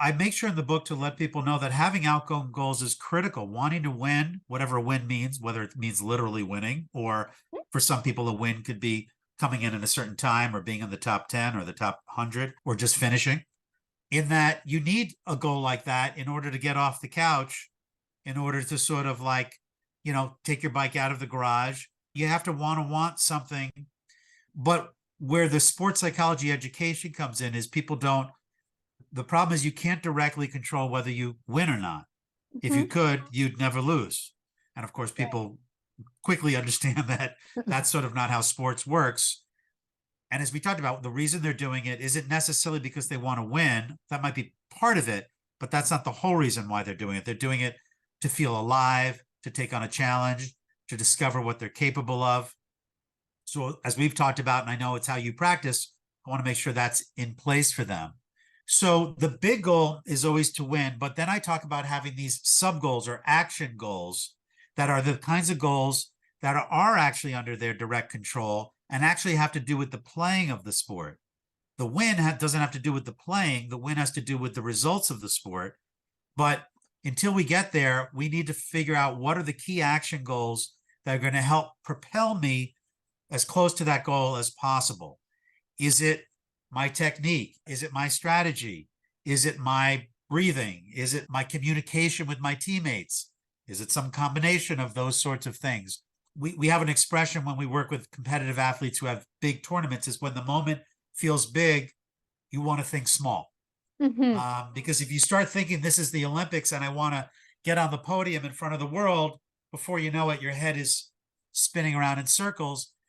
I make sure in the book to let people know that having outcome goals is critical. Wanting to win, whatever a win means, whether it means literally winning, or for some people, a win could be coming in at a certain time or being in the top 10 or the top 100 or just finishing. In that you need a goal like that in order to get off the couch, in order to sort of like, take your bike out of the garage. You have to want something. But where the sports psychology education comes in is people don't, the problem is you can't directly control whether you win or not. If you Mhm. could, you'd never lose. And of course, Right. people quickly understand that that's sort of not how sports works. And as we talked about, the reason they're doing it isn't necessarily because they want to win. That might be part of it, but that's not the whole reason why they're doing it. They're doing it to feel alive, to take on a challenge, to discover what they're capable of. So, as we've talked about, and I know it's how you practice, I want to make sure that's in place for them. So, the big goal is always to win, but then I talk about having these sub goals or action goals that are the kinds of goals that are actually under their direct control and actually have to do with the playing of the sport. The win doesn't have to do with the playing, the win has to do with the results of the sport. But until we get there, we need to figure out what are the key action goals that are going to help propel me as close to that goal as possible. Is it my technique? Is it my strategy? Is it my breathing? Is it my communication with my teammates? Is it some combination of those sorts of things? We have an expression when we work with competitive athletes who have big tournaments is when the moment feels big, you want to think small. Mhm. Because if you start thinking this is the Olympics and I want to get on the podium in front of the world, before you know it, your head is spinning around in circles